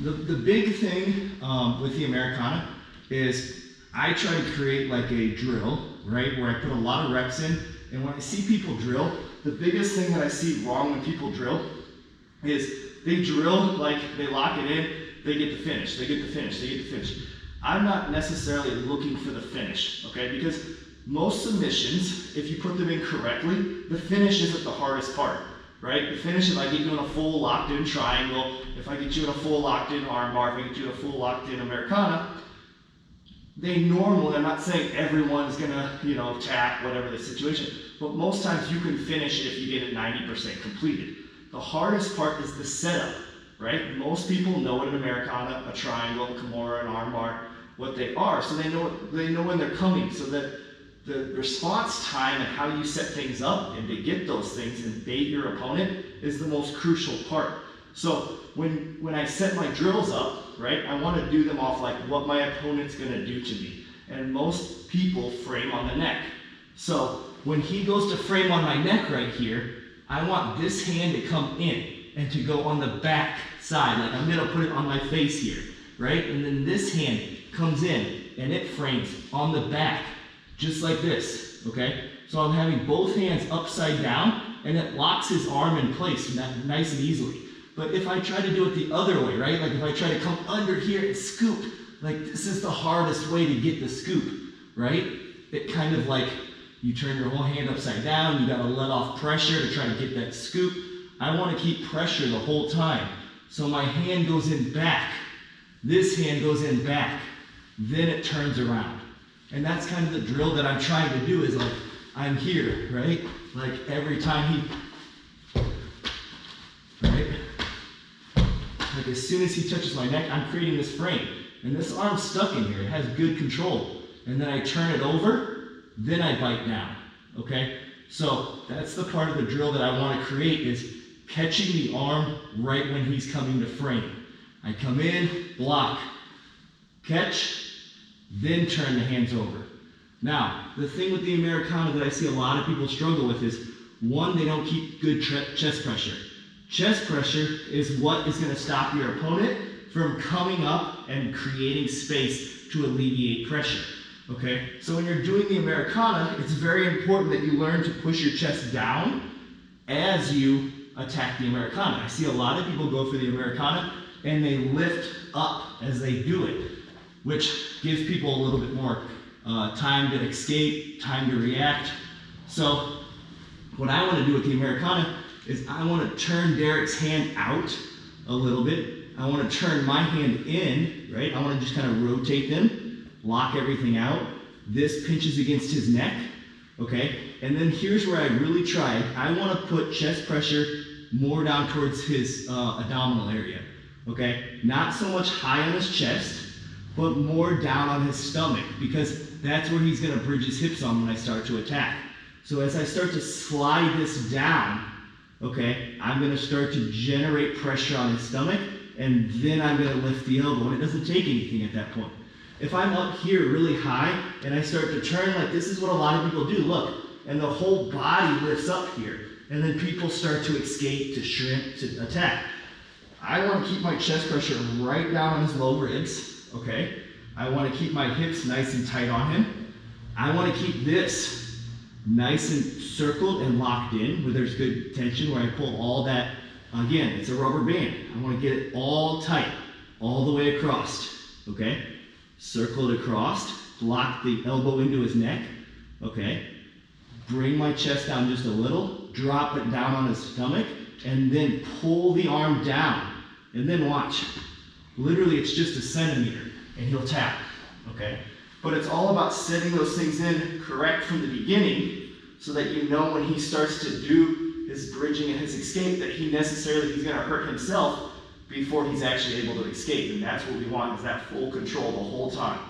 The big thing with the Americana is I try to create like a drill, right, where I put a lot of reps in, and when I see people drill, the biggest thing that I see wrong when people drill is they drill like they lock it in, they get the finish, they get the finish, they get the finish. I'm not necessarily looking for the finish, okay, because most submissions, if you put them in correctly, the finish isn't the hardest part, right? The finish, if I get you in a full locked in triangle, if I get you in a full locked in arm bar, if I get you in a full locked in Americana, they normally, I'm not saying everyone's gonna, tap, whatever the situation, but most times you can finish it if you get it 90% completed. The hardest part is the setup, right? Most people know what an Americana, a triangle, a Kimura, an arm bar, what they are, so they know when they're coming, so that the response time and how you set things up and to get those things and bait your opponent is the most crucial part. So when I set my drills up, right, I want to do them off like what my opponent's going to do to me. And most people frame on the neck. So when he goes to frame on my neck right here, I want this hand to come in and to go on the back side. Like I'm going to put it on my face here, right? And then this hand comes in and it frames on the back, just like this, okay? So I'm having both hands upside down and it locks his arm in place nice and easily. But if I try to do it the other way, right? Like if I try to come under here and scoop, like this is the hardest way to get the scoop, right? It kind of like, you turn your whole hand upside down, you gotta let off pressure to try to get that scoop. I wanna keep pressure the whole time. So my hand goes in back, this hand goes in back, then it turns around. And that's kind of the drill that I'm trying to do is like, I'm here, right? Like every time he, right? Like as soon as he touches my neck, I'm creating this frame. And this arm's stuck in here, it has good control. And then I turn it over, then I bite down, okay? So that's the part of the drill that I want to create is catching the arm right when he's coming to frame. I come in, block, catch, then turn the hands over. Now, the thing with the Americana that I see a lot of people struggle with is, one, they don't keep good chest pressure. Chest pressure is what is going to stop your opponent from coming up and creating space to alleviate pressure. Okay, so when you're doing the Americana, it's very important that you learn to push your chest down as you attack the Americana. I see a lot of people go for the Americana and they lift up as they do it, which gives people a little bit more time to escape, time to react. So what I want to do with the Americana is I want to turn Derek's hand out a little bit. I want to turn my hand in, right? I want to just kind of rotate them, lock everything out. This pinches against his neck, okay? And then here's where I really try. I want to put chest pressure more down towards his abdominal area, okay? Not so much high on his chest, but more down on his stomach, because that's where he's going to bridge his hips on when I start to attack. So as I start to slide this down, okay, I'm going to start to generate pressure on his stomach, and then I'm going to lift the elbow, and it doesn't take anything at that point. If I'm up here really high, and I start to turn, like this is what a lot of people do, look, and the whole body lifts up here, and then people start to escape, to shrimp, to attack. I want to keep my chest pressure right down on his low ribs, okay? I want to keep my hips nice and tight on him. I want to keep this nice and circled and locked in, where there's good tension, where I pull all that. Again, it's a rubber band. I want to get it all tight, all the way across, okay? Circle it across, lock the elbow into his neck, okay? Bring my chest down just a little, drop it down on his stomach, and then pull the arm down. And then watch. Literally, it's just a centimeter, and he'll tap, okay? But it's all about setting those things in correct from the beginning, so that you know when he starts to do his bridging and his escape that he's going to hurt himself before he's actually able to escape. And that's what we want, is that full control the whole time.